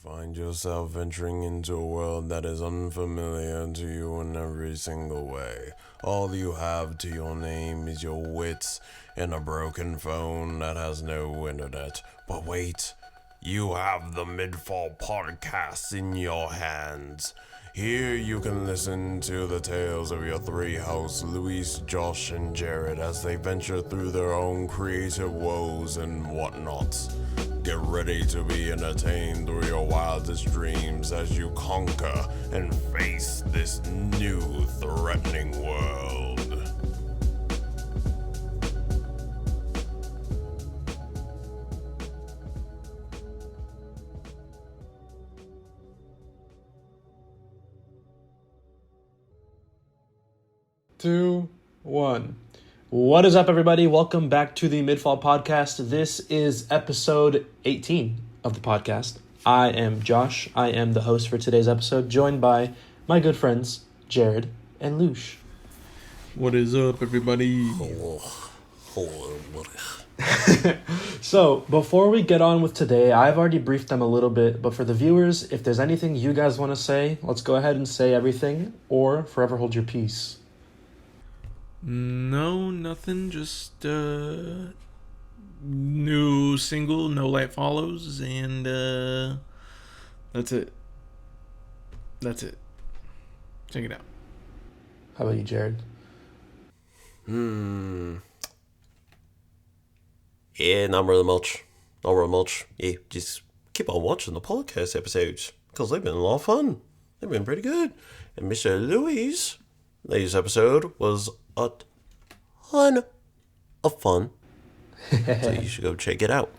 Find yourself venturing into a world that is unfamiliar to you in every single way. All you have to your name is your wits and a broken phone that has no internet. But wait, you have the MidFall Podcast in your hands. Here you can listen to the tales of your three hosts, Luis, Josh, and Jrod, as they venture through their own creative woes and whatnot. Get ready to be entertained through your wildest dreams as you conquer and face this new threatening world. Two, one. What is up, everybody? Welcome back to the MidFall Podcast. This is episode 18 of the podcast. I am Josh. I am the host for today's episode, joined by my good friends, Jrod and Yosh. What is up, everybody? Hello, buddy. So, before we get on with today, I've already briefed them a little bit, but for the viewers, if there's anything you guys want to say, let's go ahead and say everything, or forever hold your peace. No, nothing. Just new single, No Light Follows, and that's it. That's it. Check it out. How about you, Jrod? Yeah, not really much. Not really much. Yeah, just keep on watching the podcast episodes, because they've been a lot of fun. They've been pretty good. And Mr. Louis, latest episode was a ton of fun. So you should go check it out.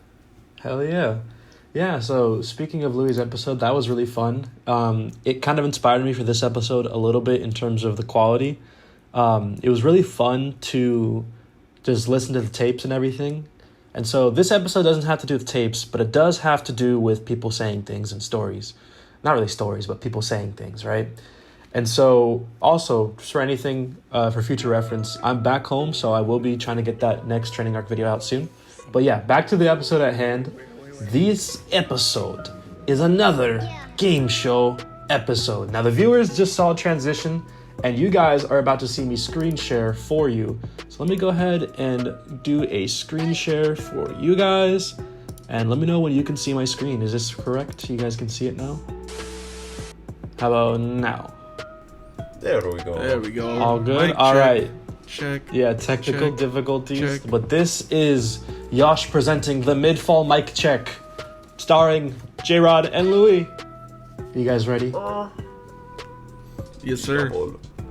Hell yeah. Yeah, so speaking of Louis' episode, that was really fun. It kind of inspired me for this episode a little bit in terms of the quality. It was really fun to just listen to the tapes and everything. And so this episode doesn't have to do with tapes, but it does have to do with people saying things and stories. Not really stories, but people saying things, right? And so, also, just for anything, for future reference, I'm back home, so I will be trying to get that next training arc video out soon. But yeah, back to the episode at hand. This episode is another game show episode. Now, the viewers just saw a transition, and you guys are about to see me screen share for you. So let me go ahead and do a screen share for you guys, and let me know when you can see my screen. Is this correct? You guys can see it now? How about now? There we go. There we go. All good? Mic All check. right. Check. Yeah, technical Check. difficulties. Check. But this is Yosh presenting the MidFall Mic Check, starring Jrod and Lewy. You guys ready? Yes, sir.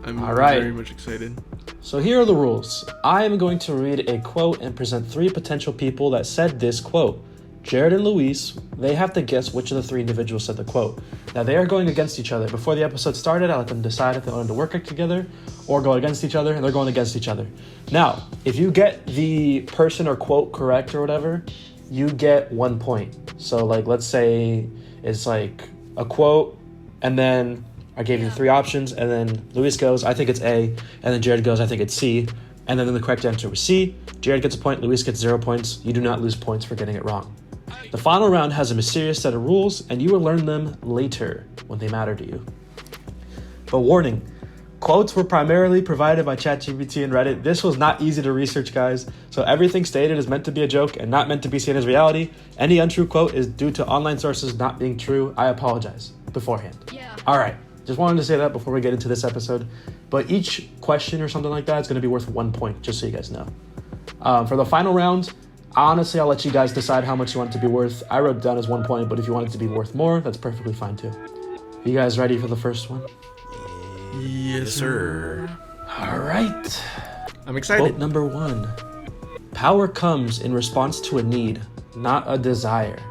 I'm All right. very much excited. So here are the rules. I am going to read a quote and present three potential people that said this quote. Jrod and Luis, they have to guess which of the three individuals said the quote. Now, they are going against each other. Before the episode started, I let them decide if they wanted to work together or go against each other, and they're going against each other. Now, if you get the person or quote correct or whatever, you get 1 point. So, like, let's say it's like a quote, and then I gave you three options, and then Luis goes, I think it's A, and then Jrod goes, I think it's C, and then the correct answer was C. Jrod gets a point, Luis gets 0 points. You do not lose points for getting it wrong. The final round has a mysterious set of rules, and you will learn them later when they matter to you. But warning, quotes were primarily provided by ChatGPT and Reddit. This was not easy to research, guys, so everything stated is meant to be a joke and not meant to be seen as reality. Any untrue quote is due to online sources not being true. I apologize beforehand. All right, just wanted to say that before we get into this episode. But each question or something like that is going to be worth 1 point, just so you guys know. For the final round, honestly, I'll let you guys decide how much you want it to be worth. I wrote it down as 1 point, but if you want it to be worth more, that's perfectly fine too. You guys ready for the first one? Yes, sir. All right. I'm excited. Quote number 1. Power comes in response to a need, not a desire.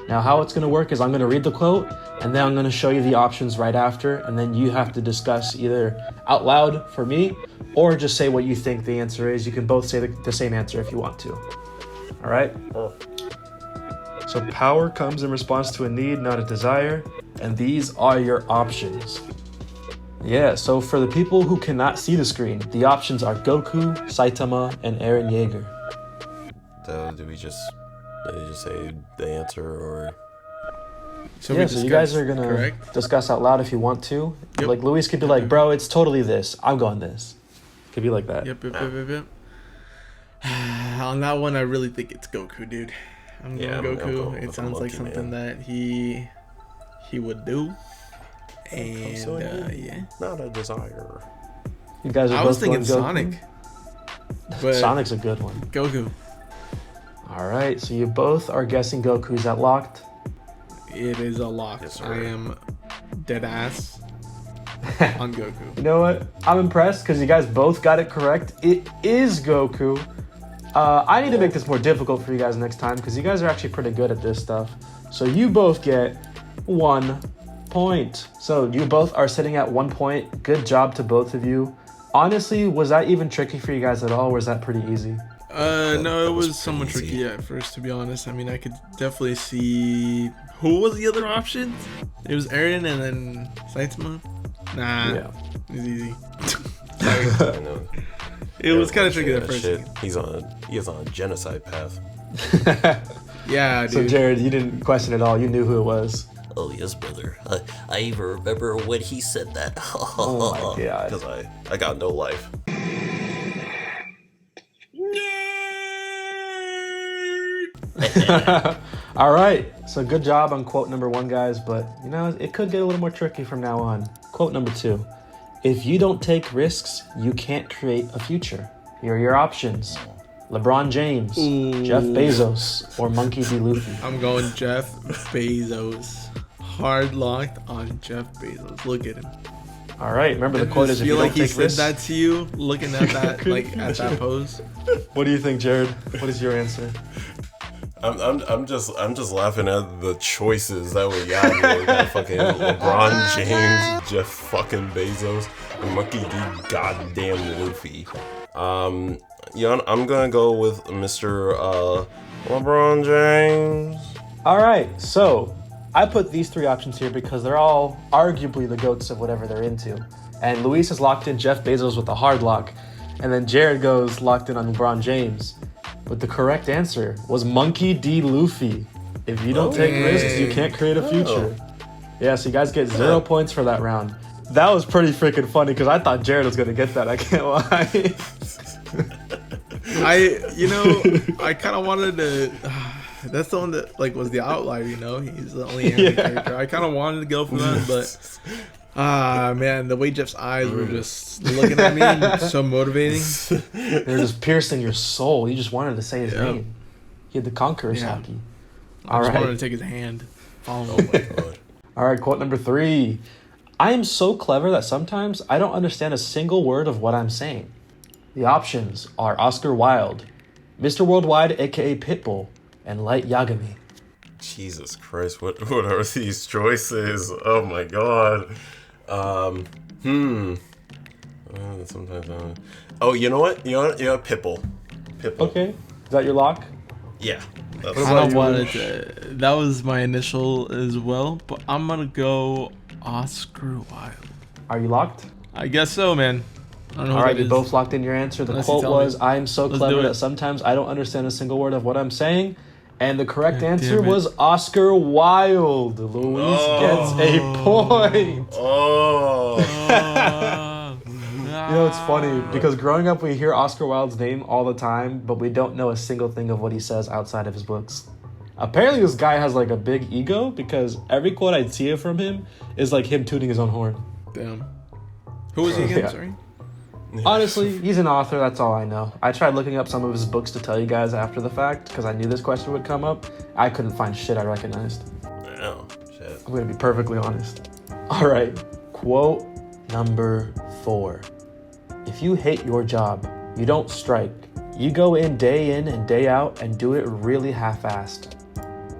Now, how it's going to work is I'm going to read the quote, and then I'm going to show you the options right after, and then you have to discuss either out loud for me, or just say what you think the answer is. You can both say the same answer if you want to. All right? So power comes in response to a need, not a desire. And these are your options. Yeah, so for the people who cannot see the screen, the options are Goku, Saitama, and Eren Yeager. So did you just say the answer, or So so you guys are going to discuss out loud if you want to. Yep. Like, Luis could be like, bro, it's totally this. I'm going this. Could be like that. Yep. On that one, I really think it's Goku, dude. I'm going Goku. It sounds like something that he would do. And, yeah. Not a desire. You guys are I both was thinking going Goku? Sonic. But Sonic's a good one. Goku. All right, so you both are guessing Goku. Is that locked? It is a lock. Yes, I am dead ass on Goku. You know what? I'm impressed because you guys both got it correct. It is Goku. I need to make this more difficult for you guys next time because you guys are actually pretty good at this stuff. So you both get 1 point. So you both are sitting at 1 point. Good job to both of you. Honestly, was that even tricky for you guys at all, or was that pretty easy? No, it was somewhat tricky at first, to be honest. I mean, I could definitely see... Who was the other option? It was Eren and then Saitama? Nah. Yeah. It was easy. I know. It was kind of tricky at first. He is on a genocide path. Yeah, dude. So Jrod, you didn't question at all. You knew who it was. Oh yes, brother. I even remember when he said that. Oh my god. Because I got no life. All right. So good job on quote number 1, guys. But, you know, it could get a little more tricky from now on. Quote number 2. If you don't take risks, you can't create a future. Here are your options. LeBron James, Jeff Bezos, or Monkey D. Luffy. I'm going Jeff Bezos. Hard locked on Jeff Bezos. Look at him. All right. Remember the quote is, if you don't take risks. I feel like he said that to you, looking at that, like at that pose. What do you think, Jrod? What is your answer? I'm just laughing at the choices that we got here. We got fucking LeBron James, Jeff fucking Bezos, and Monkey D. Goddamn Luffy. I'm gonna go with Mr. LeBron James. All right, so I put these 3 options here because they're all arguably the goats of whatever they're into. And Luis is locked in Jeff Bezos with a hard lock, and then Jrod goes locked in on LeBron James. But the correct answer was Monkey D. Luffy. If you don't take risks, you can't create a future. Yeah, so you guys get 0 points for that round. That was pretty freaking funny because I thought Jrod was gonna get that. I can't lie. I kind of wanted to. That's the one that was the outlier. He's the only anime character. I kind of wanted to go for that, but man, the way Jeff's eyes were just looking at me, so motivating. They're just piercing your soul. You just wanted to say his name. He had the conqueror's hockey. I just wanted to take his hand. Oh my god. All right, quote number 3. I am so clever that sometimes I don't understand a single word of what I'm saying. The options are Oscar Wilde, Mr. Worldwide, aka Pitbull, and Light Yagami. Jesus Christ, what are these choices? Oh my god. Sometimes. Oh, you know what? Pitbull. Okay, is that your lock? Yeah. That was my initial as well, but I'm gonna go Oscar Wilde. Are you locked? I guess so, man. I don't know. All right, you both locked in your answer. The quote was, "I am so clever that sometimes I don't understand a single word of what I'm saying." And the correct answer was Oscar Wilde. Luis gets a point. You know, it's funny because growing up, we hear Oscar Wilde's name all the time, but we don't know a single thing of what he says outside of his books. Apparently, this guy has a big ego because every quote I'd see from him is him tooting his own horn. Damn. Who was he again? Yeah. Sorry. Honestly, he's an author, that's all I know. I tried looking up some of his books to tell you guys after the fact, because I knew this question would come up. I couldn't find shit I recognized. Oh, shit. I'm going to be perfectly honest. Alright, quote number 4. If you hate your job, you don't strike. You go in and day out and do it really half-assed.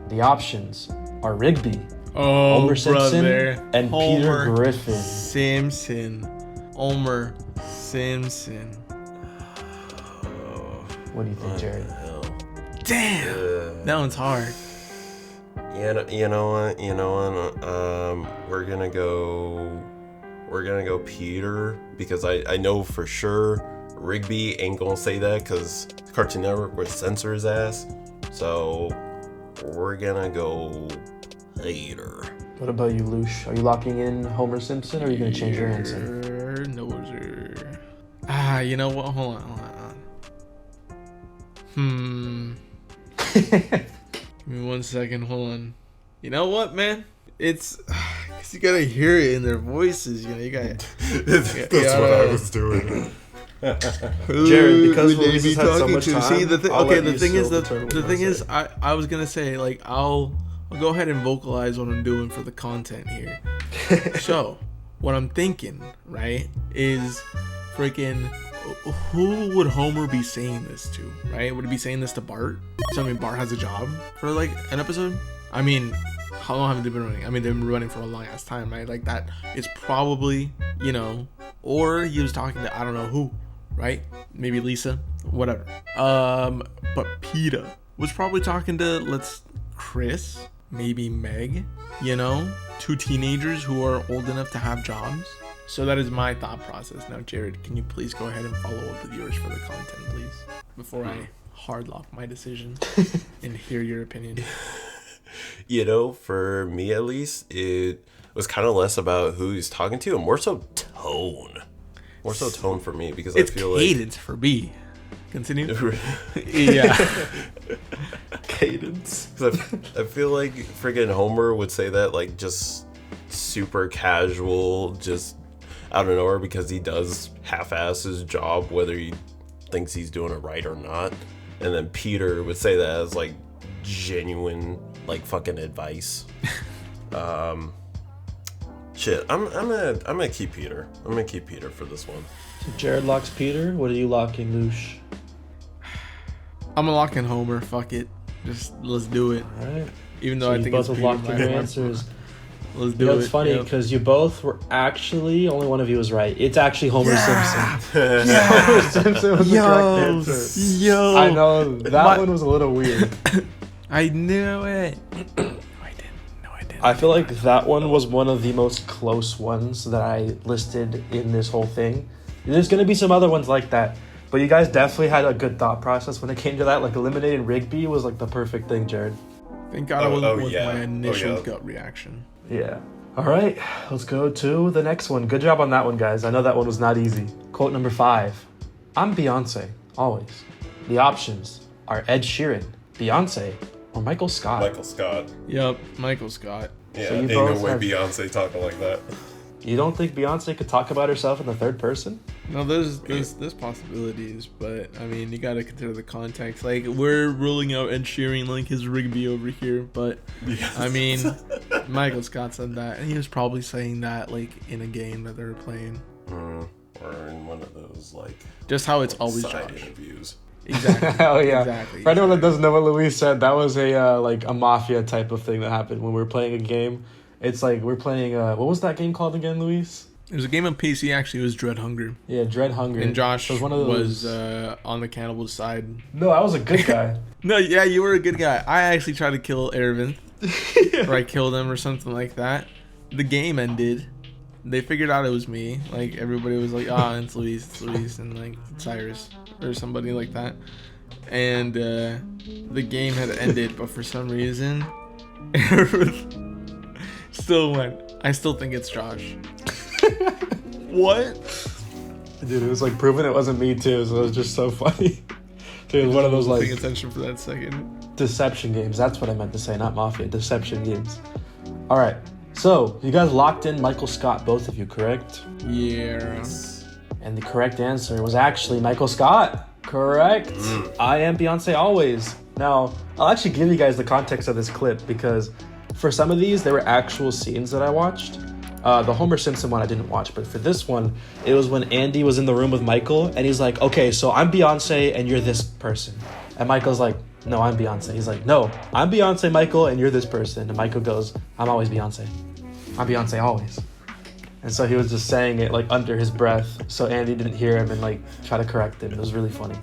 The options are Rigby, Homer Simpson, and Peter Griffin. Homer Simpson. What do you think, Jrod? Damn, that one's hard. You know what? We're gonna go Peter because I know for sure Rigby ain't gonna say that because Cartoon Network would censor his ass. So we're gonna go Peter. What about you, Lush? Are you locking in Homer Simpson, or are you going to change your answer? No, sir. You know what? Hold on. Give me 1 second. Hold on. You know what, man? It's... Cause you gotta hear it in their voices. You know, you gotta... That's what I was doing. Jared, because Luis has had so much time, See, the thing is, say. I was gonna say, like, I'll go ahead and vocalize what I'm doing for the content here. So, what I'm thinking, right, is freaking, who would Homer be saying this to, right? Would he be saying this to Bart? So, I mean, Bart has a job for, like, an episode? I mean, how long have they been running? I mean, they've been running for a long ass time, right? Like, that is probably, you know, or he was talking to, I don't know who, right? Maybe Lisa, whatever. But Peter was probably talking to, Chris, maybe Meg, you know, 2 teenagers who are old enough to have jobs. So that is my thought process. Now, Jared, can you please go ahead and follow up with yours for the content, please, before I hard lock my decision and hear your opinion. You know, for me at least, it was kind of less about who he's talking to and more so tone. More so tone for me, because It's I feel cadence for B. Continue. Yeah. Cadence. I feel like friggin' Homer would say that like just super casual, just out of nowhere, because he does half-ass his job whether he thinks he's doing it right or not. And then Peter would say that as like genuine like fucking advice. Shit, I'm gonna keep Peter. I'm gonna keep Peter for this one. So Jared locks Peter. What are you locking, Lush? I'm gonna lock in Homer. Fuck it. Just let's do it. All right. Even though So I you think both it's have locked in your answers. Let's You do know, it. it's funny Yep. because you both were actually, only one of you was right. It's actually Homer Simpson. Yeah. Homer Simpson was the correct answer. Yo. I know that one was a little weird. I knew it. I feel like that one was one of the most close ones that I listed in this whole thing. There's going to be some other ones like that, but you guys definitely had a good thought process when it came to that. Like eliminating Rigby was like the perfect thing, Jared. Thank God it wasn't with yeah. my initial yeah. gut reaction. Yeah. All right, let's go to the next one. Good job on that one, guys. I know that one was not easy. Quote number 5. I'm Beyonce, always. The options are Ed Sheeran, Beyonce, or Michael Scott. Michael Scott. Yep, Michael Scott. Yeah, So you ain't no both way have- Beyonce talking like that. You don't think Beyonce could talk about herself in the third person? No, there's possibilities, but I mean, you gotta consider the context. Like, we're ruling out Ed Sheeran like his Rigby over here, but I mean, Michael Scott said that, and he was probably saying that like in a game that they were playing. Or in one of those like Just how it's always side Josh. interviews. Exactly. Hell yeah. Exactly. For anyone that doesn't know what Luis said, that was a like a mafia type of thing that happened when we were playing a game. It's like we're playing what was that game called again, Luis? It was a game on PC. Actually, it was Dread Hunger, Yeah, Dread Hunger. and Josh was one of those. was on the cannibal side. No, I was a good guy. No, yeah, you were a good guy. I actually tried to kill Ervin, or I killed him or something like that. The game ended. They figured out it was me. Like, everybody was like, it's Luis, and like Cyrus or somebody like that. And the game had ended, but for some reason, Ervin still went. I still think it's Josh. What? Dude, it was like proving it wasn't me too, so it was just so funny. Dude, it was one of those like Paying attention for that second. deception games. That's what I meant to say, not mafia. Deception games. All right. So you guys locked in Michael Scott, both of you, correct? Yeah. And the correct answer was actually Michael Scott. Correct. I am Beyonce always. Now, I'll actually give you guys the context of this clip because for some of these, there were actual scenes that I watched. The Homer Simpson one I didn't watch, but for this one, it was when Andy was in the room with Michael, and he's like, okay, so I'm Beyonce, and you're this person. And Michael's like, no, I'm Beyonce. He's like, no, I'm Beyonce, Michael, and you're this person. And Michael goes, I'm always Beyonce. I'm Beyonce always. And so he was just saying it, like, under his breath, so Andy didn't hear him and, like, try to correct him. It was really funny.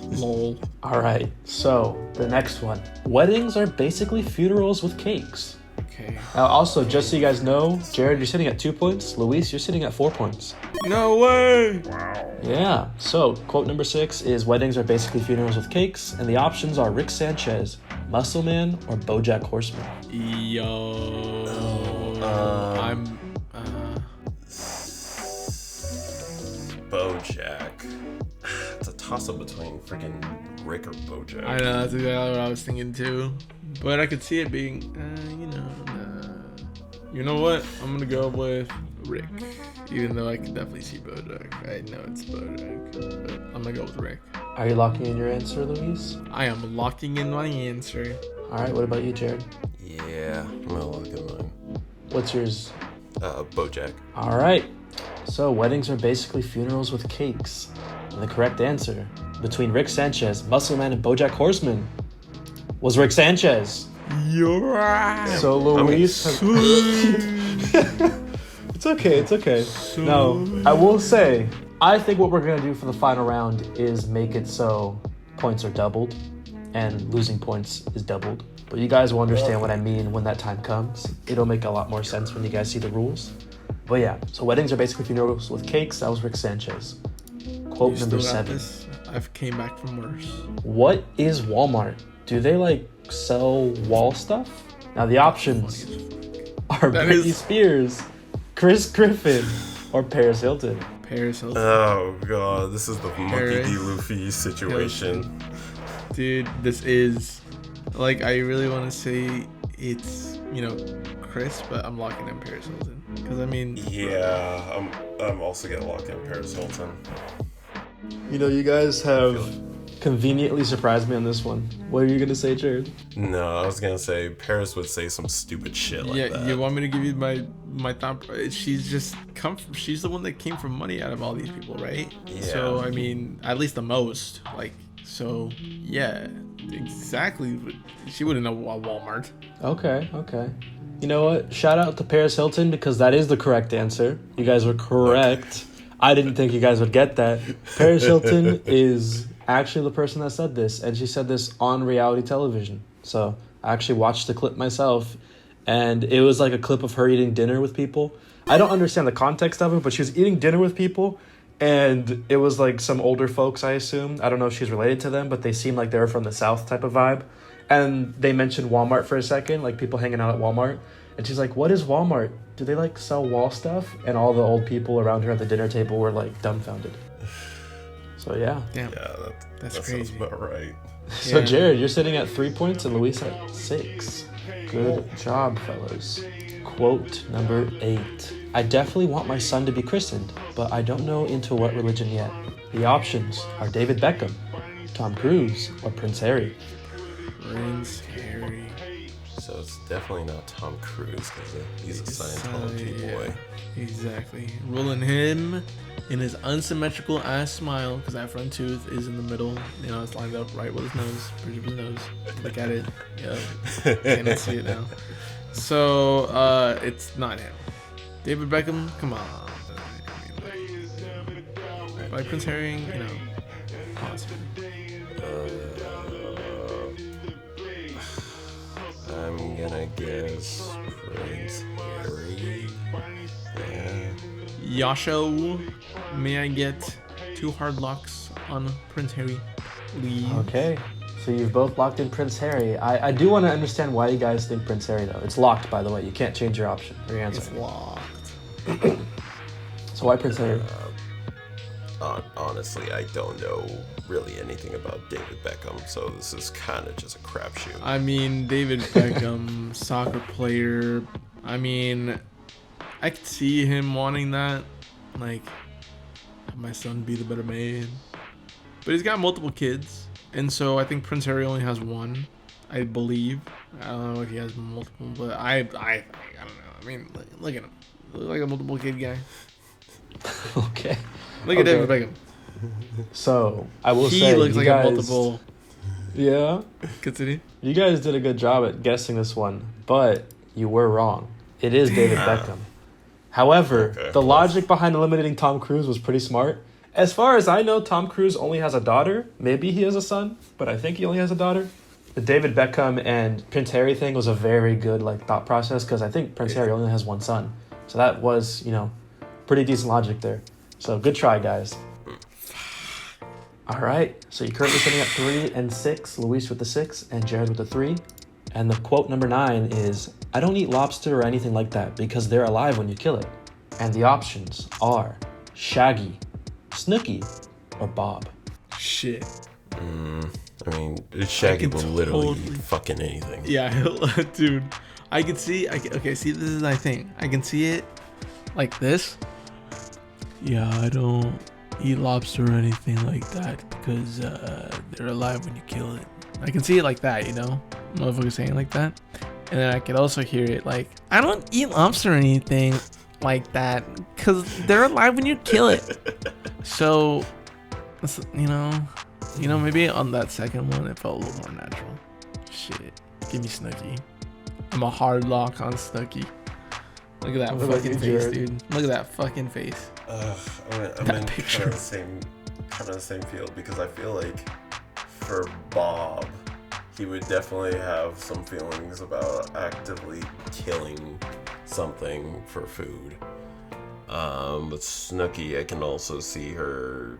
Lol. All right, so the next one. Weddings are basically funerals with cakes. Okay. Now, also, just so you guys know, Jared, you're sitting at 2 points. Luis, you're sitting at 4 points. No way. Yeah. So, quote number 6 is weddings are basically funerals with cakes, and the options are Rick Sanchez, Muscle Man, or BoJack Horseman. Yo. I'm. BoJack. It's a toss-up between freaking Rick or BoJack. I know, that's exactly what I was thinking too. But I could see it being, You know what? I'm gonna go with Rick. Even though I can definitely see BoJack. I know it's BoJack. But I'm gonna go with Rick. Are you locking in your answer, Luis? I am locking in my answer. All right, what about you, Jared? Yeah, I'm gonna lock in mine. What's yours? BoJack. All right. So weddings are basically funerals with cakes. And the correct answer between Rick Sanchez, Muscle Man, and BoJack Horseman was Rick Sanchez. You're right. So Luis It's okay. Now, I will say, I think what we're going to do for the final round is make it so points are doubled and losing points is doubled. But you guys will understand what I mean when that time comes. It'll make a lot more sense when you guys see the rules. But yeah, so weddings are basically funerals with cakes. That was Rick Sanchez. Quote You number still got 7. this? I've came back from worse. What is Walmart? Do they sell wall stuff? Now the options are That Britney is- Spears, Chris Griffin, or Paris Hilton. Paris Hilton. Oh god, this is the Monkey Paris D. Luffy situation. Dude, this is... I really want to say it's, Chris, but I'm locking in Paris Hilton. Because, Yeah, I'm also gonna lock in Paris Hilton. You guys have conveniently surprised me on this one. What are you going to say, Jared? No, I was gonna say Paris would say some stupid shit like that. You want me to give you my thought? She's just she's the one that came from money out of all these people, right? Yeah. So at least the most. Yeah, exactly. She wouldn't know Walmart. Okay. You know what? Shout out to Paris Hilton because that is the correct answer. You guys were correct. I didn't think you guys would get that. Paris Hilton is actually the person that said this, and she said this on reality television. So I actually watched the clip myself, and it was like a clip of her eating dinner with people. I don't understand the context of it, but she was eating dinner with people, and it was some older folks, I assume. I don't know if she's related to them, but they seemed like they were from the South type of vibe. And they mentioned Walmart for a second, people hanging out at Walmart. And she's like, what is Walmart? Do they sell wall stuff? And all the old people around her at the dinner table were dumbfounded. So yeah. Damn. Yeah, that That's sounds crazy. about right. So Yeah. Jared, you're sitting at 3 points and Luis at 6. Good job, fellas. Quote number 8. I definitely want my son to be christened, but I don't know into what religion yet. The options are David Beckham, Tom Cruise, or Prince Harry. Prince Harry. So it's definitely not Tom Cruise because he's a Scientology boy. Exactly. Ruling him in his unsymmetrical ass smile, because that front tooth is in the middle. It's lined up right with his nose. Bridge of his nose. Look at it. Yep. Can't see it now. So, it's not him. David Beckham, come on. Like Prince Harry, possibly. I'm gonna guess Prince Harry. Yeah. Yosho, may I get 2 hard locks on Prince Harry, please? Okay, so you've both locked in Prince Harry. I do want to understand why you guys think Prince Harry, though. It's locked, by the way. You can't change your option or your answer. It's locked. So why Prince Harry? Honestly, I don't know really anything about David Beckham, so this is kind of just a crapshoot. David Beckham, soccer player. I could see him wanting that. Have my son be the better man. But he's got multiple kids. And so I think Prince Harry only has one, I believe. I don't know if he has multiple, but I don't know. Look at him. Look like a multiple kid guy. Okay. Look at David Beckham. So, I will He say, looks you like guys, a multiple. Yeah? Continue. You guys did a good job at guessing this one, but you were wrong. It is David Beckham. However, Okay. the logic behind eliminating Tom Cruise was pretty smart. As far as I know, Tom Cruise only has a daughter. Maybe he has a son, but I think he only has a daughter. The David Beckham and Prince Harry thing was a very good thought process because I think Prince Harry only has one son. So that was, pretty decent logic there. So good try, guys. All right, so you're currently sitting at 3 and 6. Luis with the 6 and Jared with the 3. And the quote number 9 is, I don't eat lobster or anything like that because they're alive when you kill it. And the options are Shaggy, Snooky, or Bob. Shit. I mean, Shaggy will literally eat fucking anything. Yeah, dude. I can see. Okay, see, this is my thing. I can see it like this. Yeah, I don't eat lobster or anything like that because they're alive when you kill it. I can see it like that, you know? Motherfucker saying it like that. And then I could also hear it like, I don't eat lobster or anything like that because they're alive when you kill it. So, you know, maybe on that second one, it felt a little more natural. Shit. Give me Snooky. I'm a hard lock on Snooky. Look at that fucking face, dude. Look at that fucking face. I'm in kind of the same field because I feel like for Bob, he would definitely have some feelings about actively killing something for food. But Snooky, I can also see her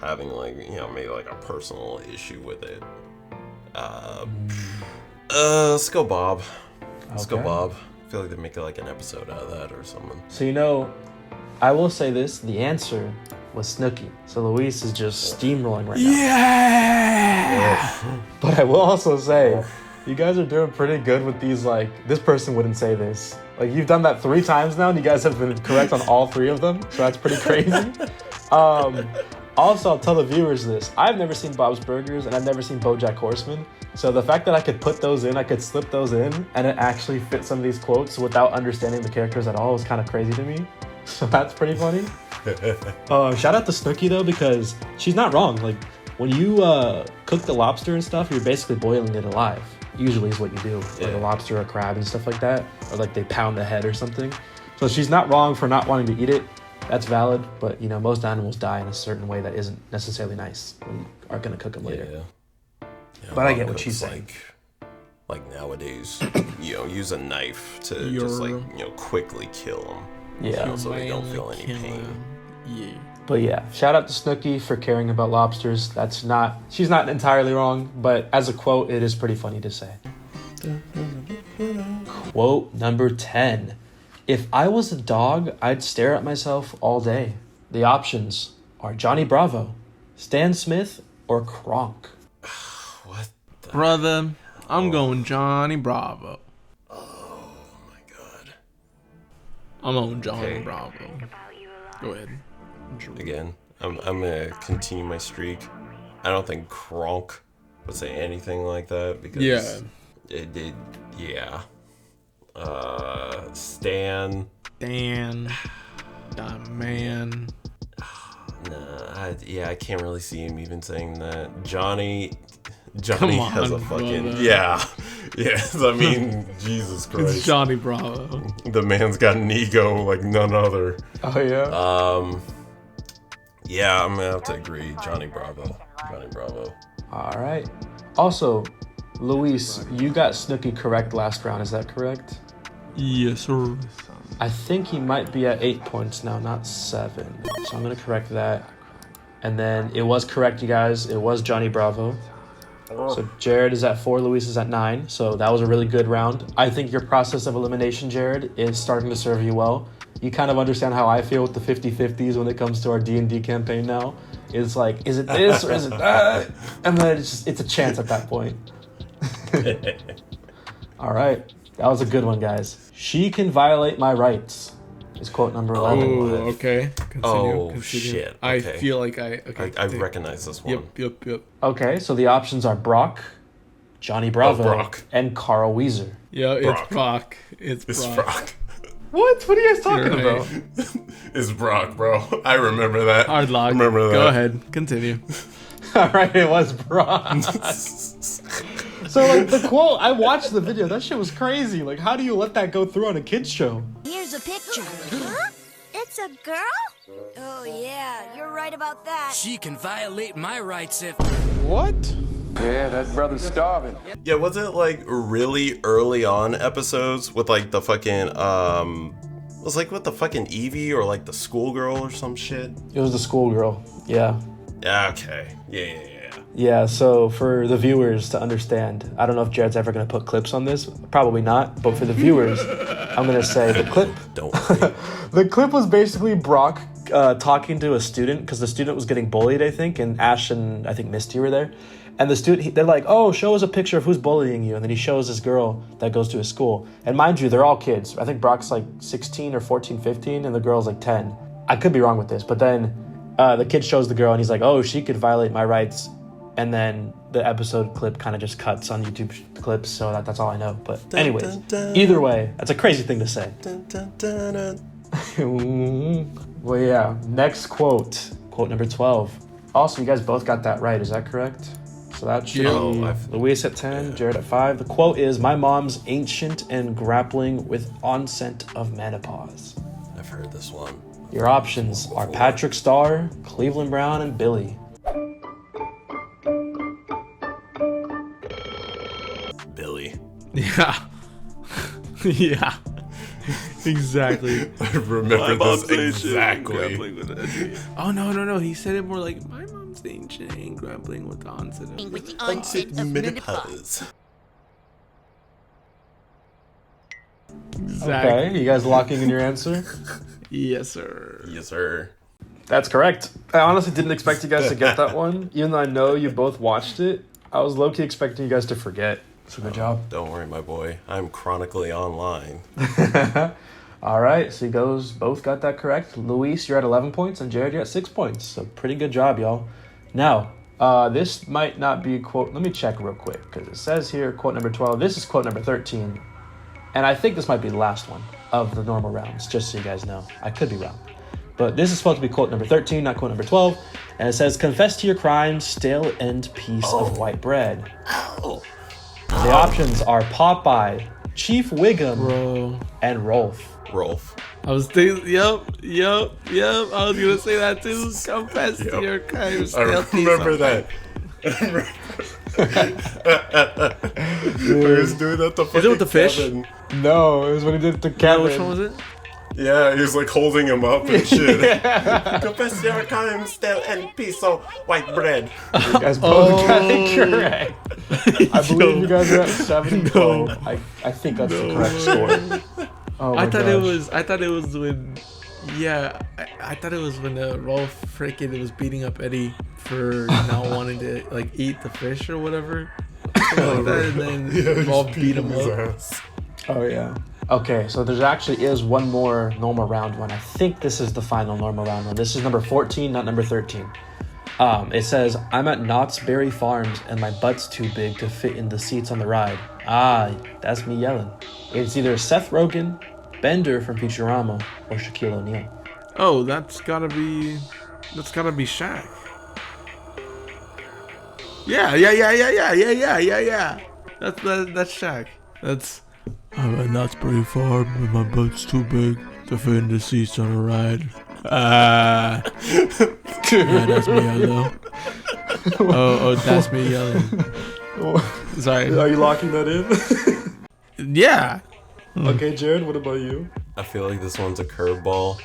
having maybe like a personal issue with it. Let's go Bob. Let's go Bob. I feel like they make like an episode out of that or something. So I will say this: the answer was Snooky. So Luis is just steamrolling right now. Yeah. But I will also say, you guys are doing pretty good with these. Like, this person wouldn't say this. Like, you've done that 3 times now, and you guys have been correct on all 3 of them. So that's pretty crazy. Also, I'll tell the viewers this. I've never seen Bob's Burgers, and I've never seen BoJack Horseman. So the fact that I could put those in, I could slip those in, and it actually fit some of these quotes without understanding the characters at all was kind of crazy to me. So that's pretty funny. Shout out to Snooki, though, because she's not wrong. Like, when you cook the lobster and stuff, you're basically boiling it alive. Usually is what you do. Like a lobster or a crab and stuff like that. Or like they pound the head or something. So she's not wrong for not wanting to eat it. That's valid, but most animals die in a certain way that isn't necessarily nice when you are gonna cook them later. Yeah, but I get what she's saying. Like nowadays, use a knife to just quickly kill them. Yeah, so they don't feel any pain. Yeah. But yeah, shout out to Snooki for caring about lobsters. She's not entirely wrong, but as a quote, it is pretty funny to say. Quote number 10. If I was a dog, I'd stare at myself all day. The options are Johnny Bravo, Stan Smith, or Kronk. What the Brother, I'm going Johnny Bravo. Oh my god. I'm on Johnny Bravo. Go ahead. Again, I'm gonna continue my streak. I don't think Kronk would say anything like that because it did. Yeah. Stan. The man. Nah, I can't really see him even saying that. Johnny Come on, has a fucking brother. Yes, I mean, Jesus Christ. It's Johnny Bravo. The man's got an ego like none other. Oh yeah. Yeah, I'm gonna have to agree. Johnny Bravo. All right. Also, Luis, you got Snooki correct last round. Is that correct? Yes, sir. I think he might be at 8 points now, not 7. So I'm gonna correct that. And then it was correct, you guys. It was Johnny Bravo. So Jared is at 4, Luis is at 9. So that was a really good round. I think your process of elimination, Jared, is starting to serve you well. You kind of understand how I feel with the 50-50s when it comes to our D&D campaign now. It's like, is it this or is it that? And then it's a chance at that point. All right. That was a good one, guys. She can violate my rights is quote number 11. Oh, okay. Continue. Shit. Okay. I feel like I recognize this one. Yep. Okay, so the options are Brock, Johnny Bravo, Brock. and Carl Weezer. Yeah, Brock. it's Brock. It's Brock. What? What are you guys talking You're about? It's Brock, bro. I remember that. Hard lock. Remember that. Go ahead. Continue. All right, it was Brock. So, like, the quote, I watched the video. That shit was crazy. Like, how do you let that go through on a kid's show? Here's a picture. Huh? It's a girl? Oh, yeah, you're right about that. She can violate my rights if... What? Yeah, that brother's starving. Yeah, was it like really early on episodes with like the fucking was like with the fucking Evie or like the schoolgirl or some shit? It was the schoolgirl. Yeah. Yeah, okay. Yeah. Yeah, so for the viewers to understand, I don't know if Jared's ever going to put clips on this. Probably not. But for the viewers, I'm going to say the clip. Don't worry. The clip was basically Brock talking to a student because the student was getting bullied, I think, and Ash and I think Misty were there. And the student, they're like, oh, show us a picture of who's bullying you. And then he shows this girl that goes to his school. And mind you, they're all kids. I think Brock's like 16 or 14, 15, and the girl's like 10. I could be wrong with this. But then the kid shows the girl, and he's like, oh, she could violate my rights. And then the episode clip kind of just cuts on YouTube clips, so that's all I know. But anyways, either way, that's a crazy thing to say. Well, yeah, next quote number 12. Also, you guys both got that right, is that correct? So that should be Luis at 10, Jared at 5. The quote is, my mom's ancient and grappling with onset of menopause. I've heard this one. Your options are Patrick Starr, Cleveland Brown, and Billy. Billy. Yeah. Yeah. Exactly. I remember this exactly. Oh, no. He said it more like, my mom's ancient and grappling with the onset of... With the onset of menopause. Exactly. Okay, you guys locking in your answer? Yes, sir. Yes, sir. That's correct. I honestly didn't expect you guys to get that one, even though I know you both watched it. I was low-key expecting you guys to forget. So good job. Don't worry, my boy. I'm chronically online. All right, so you guys both got that correct. Luis, you're at 11 points, and Jared, you're at 6 points. So pretty good job, y'all. Now, this might not be a quote. Let me check real quick, because it says here, quote number 12. This is quote number 13. And I think this might be the last one of the normal rounds, just so you guys know. I could be wrong. But this is supposed to be quote number 13, not quote number 12. And it says, confess to your crimes, stale end piece of white bread. The options are Popeye, Chief Wiggum, and Rolf. Rolf. I was thinking, yep. I was going to say that too. Confess to your crimes. I remember that. He was doing that to fucking Is it with the fish? Kevin. No, it was when he did it to Yeah, Kevin. which one was it? Yeah, he was like holding him up and shit. Confess your crimes, stale and piece of white bread. You guys both got it correct. I believe you guys are at 7 and 12. I think that's the correct score. Oh my I thought gosh. it was when, yeah, I thought it was when Rolf freaking was beating up Eddie for not wanting to like eat the fish or whatever. Something like that, and then Rolf beat him up. Oh yeah. Okay, so there actually is one more normal round one. I think this is the final normal round one. This is number 14, not number 13. It says, I'm at Knott's Berry Farms and my butt's too big to fit in the seats on the ride. Ah, that's me yelling. It's either Seth Rogen, Bender from Futurama, or Shaquille O'Neal. Oh, that's gotta be Shaq. Yeah. That's Shaq. That's. I'm at Knott's Berry Farm and my butt's too big to fit in the seats on a ride. Yeah, that's me yelling. Oh, that's me yelling. Sorry. Are you locking that in? Yeah. Okay, Jared, what about you? I feel like this one's a curveball,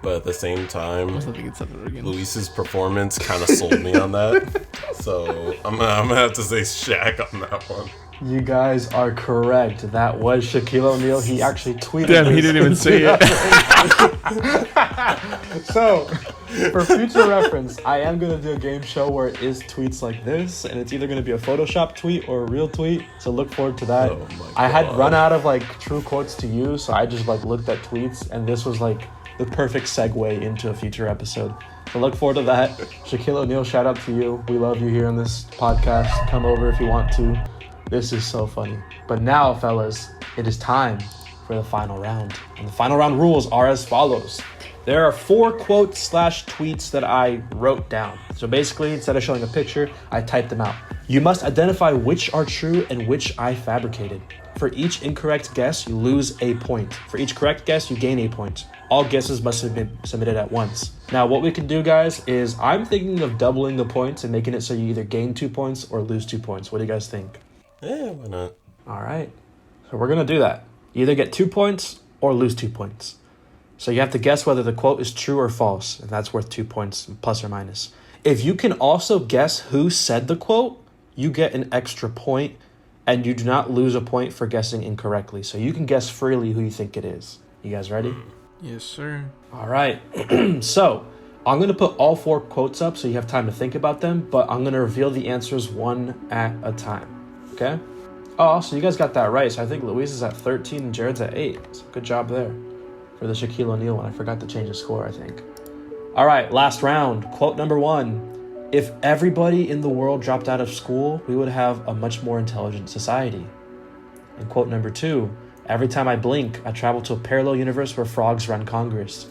but at the same time, Luis's performance kind of sold me on that. So I'm gonna have to say Shaq on that one. You guys are correct. That was Shaquille O'Neal. He actually tweeted Damn, this. he didn't even say it. So, for future reference, I am going to do a game show where it is tweets like this, and it's either going to be a Photoshop tweet or a real tweet, so look forward to that. Oh my I had God. run out of like true quotes to use, so I just like looked at tweets, and this was like the perfect segue into a future episode. So look forward to that. Shaquille O'Neal, shout out to you. We love you here on this podcast. Come over if you want to. This is so funny. But now, fellas, it is time for the final round. And the final round rules are as follows. There are 4 quotes / tweets that I wrote down. So basically, instead of showing a picture, I typed them out. You must identify which are true and which I fabricated. For each incorrect guess, you lose a point. For each correct guess, you gain a point. All guesses must have been submitted at once. Now, what we can do, guys, is I'm thinking of doubling the points and making it so you either gain 2 points or lose 2 points. What do you guys think? Yeah, why not? All right. So we're going to do that. You either get 2 points or lose 2 points. So you have to guess whether the quote is true or false, and that's worth 2 points, plus or minus. If you can also guess who said the quote, you get an extra point, and you do not lose a point for guessing incorrectly. So you can guess freely who you think it is. You guys ready? Yes, sir. All right. So I'm going to put all 4 quotes up so you have time to think about them, but I'm going to reveal the answers one at a time. Okay? Oh, so you guys got that right. So I think Luis is at 13 and Jared's at 8. So good job there for the Shaquille O'Neal one. I forgot to change the score, I think. All right, last round. Quote number 1. If everybody in the world dropped out of school, we would have a much more intelligent society. And quote number 2. Every time I blink, I travel to a parallel universe where frogs run Congress.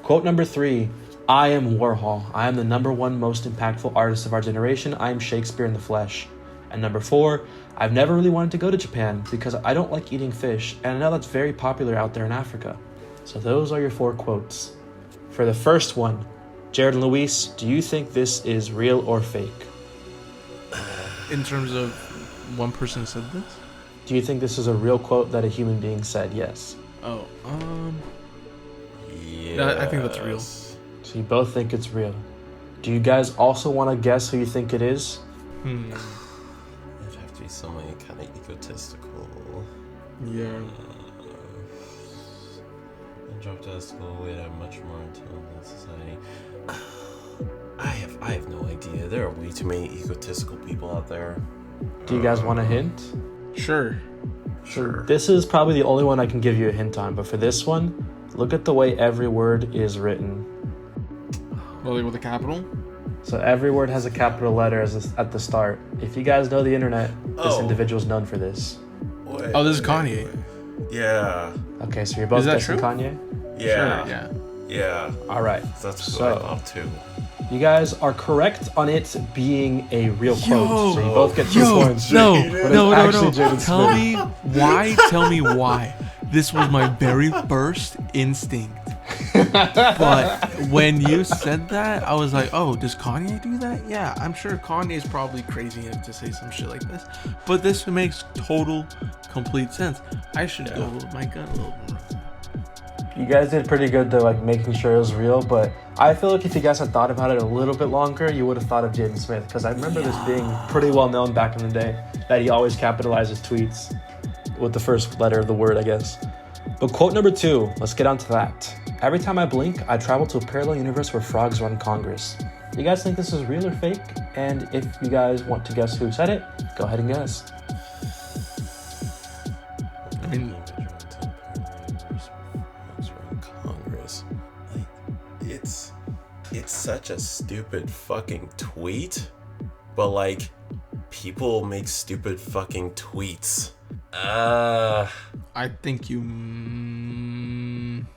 Quote number 3. I am Warhol. I am the #1 most impactful artist of our generation. I am Shakespeare in the flesh. And number 4. I've never really wanted to go to Japan because I don't like eating fish, and I know that's very popular out there in Africa. So those are your 4 quotes. For the first one, Jrod and Luis, do you think this is real or fake? In terms of one person said this? Do you think this is a real quote that a human being said? Yes. Oh, Yeah. I think that's real. So you both think it's real. Do you guys also want to guess who you think it is? It'd have to be somebody kind of egotistical. Yeah. I dropped out of school, we'd have much more intelligent society. I have no idea. There are way too many egotistical people out there. Do you guys want a hint? Sure. This is probably the only one I can give you a hint on, but for this one, look at the way every word is written. Well, with a capital? So every word has a capital letter at the start. If you guys know the internet, this individual's known for this. Wait, Oh, this is Kanye. Yeah. Okay, so you're both Is that guessing true? Kanye? Yeah. Sure, yeah. Yeah. All right. That's So- what I thought too. You guys are correct on it being a real quote. So you both get 2 points. No, But no, it's no, actually no. Jaden Tell Smith. me why. Tell me why. This was my very first instinct. But when you said that, I was like, oh, does Kanye do that? Yeah, I'm sure Kanye's probably crazy enough to say some shit like this. But this makes total, complete sense. I should go with my gut a little more. You guys did pretty good though, like making sure it was real, but I feel like if you guys had thought about it a little bit longer, you would have thought of Jaden Smith, because I remember this being pretty well known back in the day, that he always capitalizes tweets with the first letter of the word, I guess. But quote number 2, let's get on to that. Every time I blink, I travel to a parallel universe where frogs run Congress. Do you guys think this is real or fake? And if you guys want to guess who said it, go ahead and guess. I mean, Congress. Like, it's such a stupid fucking tweet, but like, people make stupid fucking tweets. I think you. I'm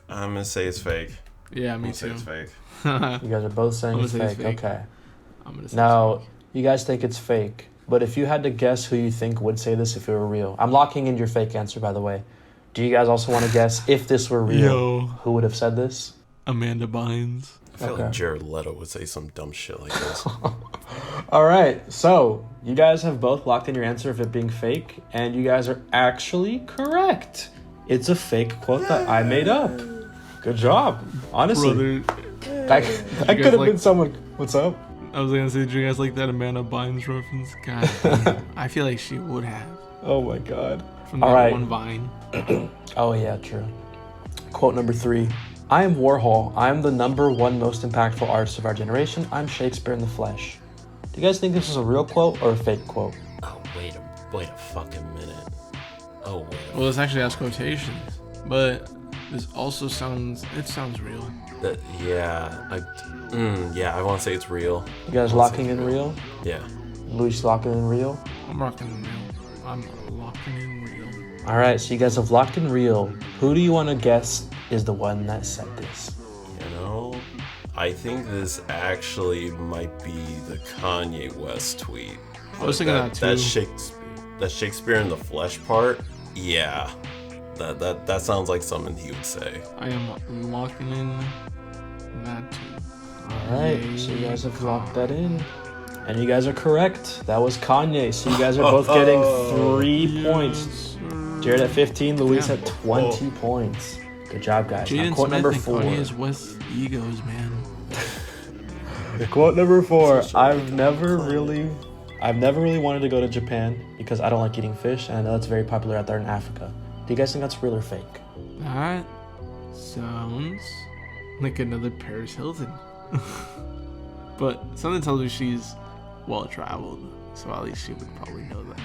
gonna say it's fake. Yeah, me I'm gonna say too. it's fake. You guys are both saying I'm it's gonna say fake. it's fake. Okay. I'm gonna say Now, you guys think it's fake, but if you had to guess who you think would say this if it were real, I'm locking in your fake answer, by the way. Do you guys also want to guess if this were real, Yo. who would have said this? Amanda Bynes. I feel Okay. like Jrod Lewy would say some dumb shit like this. All right, so you guys have both locked in your answer of it being fake, and you guys are actually correct. It's a fake quote that I made up. Good job, honestly. Brother, I guys could have like- been someone. What's up? I was gonna say, did you guys like that Amanda Bynes reference? God damn. I feel like she would have. Oh my god. From that All right. one Vine. Oh yeah, true. Quote number 3. I am Warhol. I am the #1 most impactful artist of our generation. I'm Shakespeare in the flesh. Do you guys think this is a real quote or a fake quote? Oh, wait a fucking minute. Oh, wait a Well, this actually has quotations, but this also sounds real. yeah, I want to say it's real. You guys locking in real? Yeah. Luis locking in real? I'm rocking in real. I'm locking in real. All right, so you guys have locked in real. Who do you want to guess is the one that said this? You know, I think this actually might be the Kanye West tweet. I was thinking that too. That Shakespeare in the flesh part, yeah. That sounds like something he would say. I am locking in that too. All right, so you guys have locked that in. And you guys are correct. That was Kanye. So you guys are both getting 3 points. Jared at 15, Luis at 20 points. Good job, guys. Now, Jaden quote Smith number and 4. Kanye's West egos, man. Quote number 4. I've never really wanted to go to Japan because I don't like eating fish, and I know it's very popular out there in Africa. Do you guys think that's real or fake? That sounds like another Paris Hilton. But something tells me she's well traveled, so at least she would probably know that.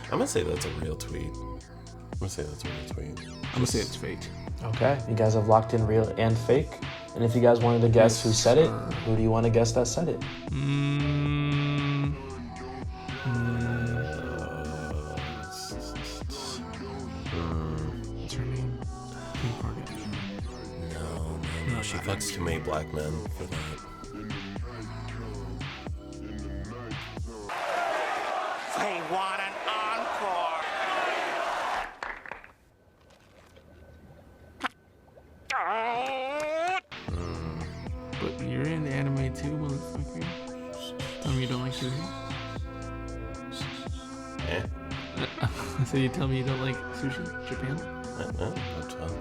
I'm gonna say that's a real tweet. I'm gonna say it's fake. Okay, you guys have locked in real and fake. And if you guys wanted to guess who said it, who do you want to guess that said it? What's her name? No, she fucks too many black men for that. They want an encore. But you're in the anime too, motherfucker. Tell me you don't like sushi. So you tell me you don't like sushi? Japan? I don't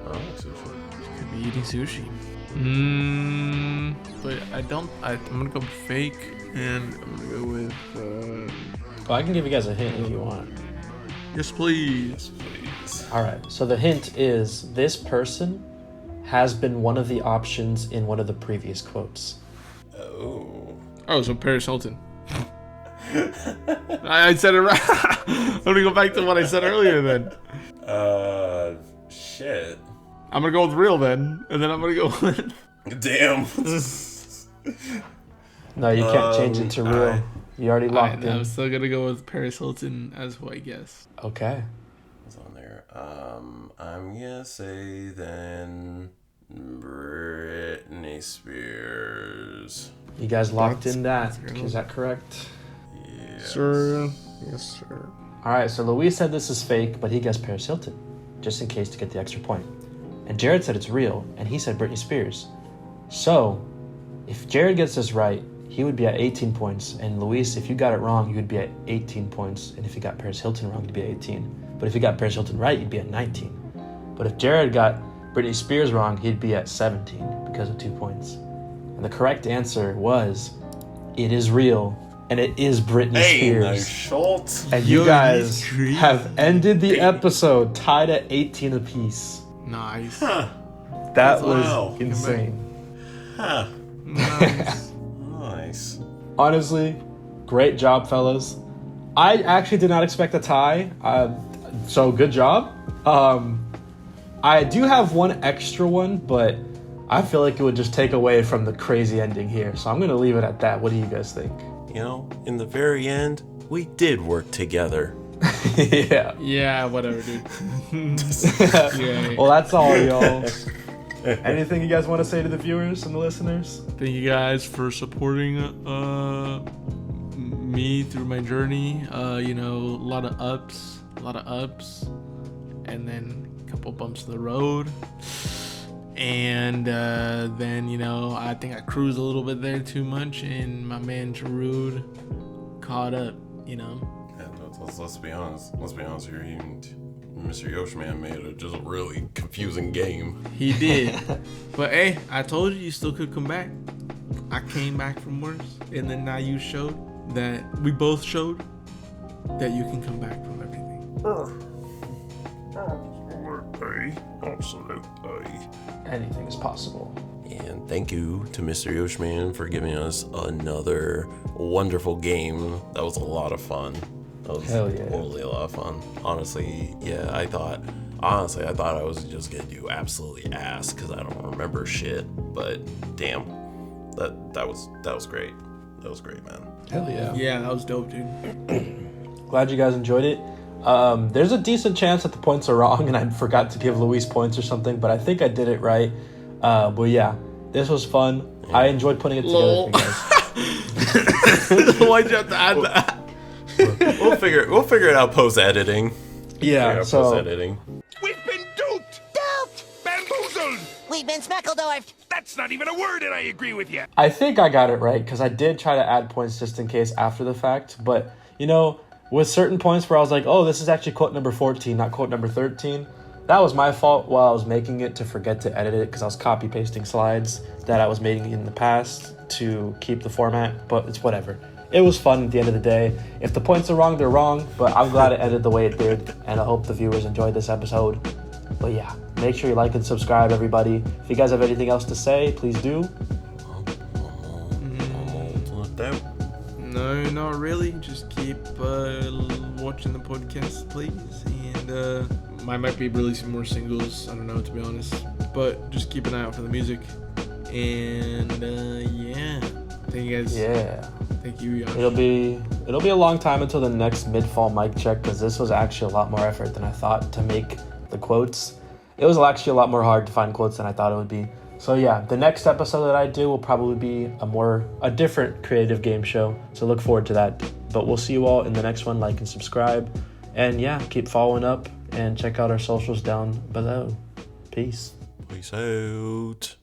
like sushi. You could be eating sushi. But I'm gonna go fake, and I'm gonna go with. Well, I can give you guys a hint if you want. Yes, please. All right, so the hint is this person has been one of the options in one of the previous quotes. Oh, so Paris Hilton. I said it right. Let me go back to what I said earlier then. Shit. I'm gonna go with real then, and then I'm gonna go with. Damn. No, you can't change it to real. You already locked in. I'm still gonna go with Paris Hilton as who I guess. Okay. What's on there? I'm gonna say then Britney Spears. You guys locked in that. Is that correct? Yes. Sir. Yes, sir. All right, so Luis said this is fake, but he guessed Paris Hilton, just in case to get the extra point. And Jrod said it's real, and he said Britney Spears. So, if Jrod gets this right, he would be at 18 points. And Luis, if you got it wrong, you would be at 18 points. And if you got Paris Hilton wrong, you'd be at 18. But if you got Paris Hilton right, you'd be at 19. But if Jrod got Britney Spears wrong, he'd be at 17 because of 2 points. And the correct answer was, it is real, and it is Britney Spears. Nice Schultz. And you guys have ended the episode tied at 18 apiece. Nice. That Wow. was insane. Huh. Nice. Nice. Honestly, great job, fellas. I actually did not expect a tie, so good job. I do have one extra one, but I feel like it would just take away from the crazy ending here, so I'm going to leave it at that. What do you guys think? You know, in the very end, we did work together. Yeah. Yeah, whatever, dude. Yeah. Well, that's all, y'all. Anything you guys want to say to the viewers and the listeners? Thank you guys for supporting me through my journey. You know, a lot of ups, and then a couple bumps in the road. And then, you know, I think I cruised a little bit there too much, and my man Jrod caught up, you know. Yeah, let's be honest. Let's be honest here. Mr. Yosh, man, made just a really confusing game. He did. But hey, I told you still could come back. I came back from worse. And then now you showed that, we both showed that you can come back from everything. Absolutely. Anything is possible. And thank you to Mr. Yoshman for giving us another wonderful game. That was a lot of fun. That was Hell yeah. totally a lot of fun. Honestly, yeah, I thought I was just gonna do absolutely ass because I don't remember shit. But damn, that was great. That was great, man. Hell yeah. Yeah, that was dope, dude. Glad you guys enjoyed it. There's a decent chance that the points are wrong and I forgot to give Luis points or something, but I think I did it right. But yeah, this was fun. Yeah. I enjoyed putting it together for you guys. Why'd you have to add that? We'll figure it out post editing. Yeah, so post editing. We've been duped! Duped! Bamboozled! We've been Speckledorfed. That's not even a word, and I agree with you. I think I got it right because I did try to add points just in case after the fact. But, you know, with certain points where I was like, oh, this is actually quote number 14, not quote number 13. That was my fault while I was making it to forget to edit it because I was copy pasting slides that I was making in the past to keep the format, but it's whatever. It was fun at the end of the day. If the points are wrong, they're wrong, but I'm glad it ended the way it did, and I hope the viewers enjoyed this episode. But yeah, make sure you like and subscribe, everybody. If you guys have anything else to say, please do. No, not really. Just keep watching the podcast, please. And I might be releasing more singles. I don't know, to be honest. But just keep an eye out for the music. And yeah. Thank you guys. Yeah. Thank you, Yosh. It'll be a long time until the next mid-fall mic check because this was actually a lot more effort than I thought to make the quotes. It was actually a lot more hard to find quotes than I thought it would be. So yeah, the next episode that I do will probably be a different creative game show. So look forward to that. But we'll see you all in the next one. Like and subscribe. And yeah, keep following up and check out our socials down below. Peace. Peace out.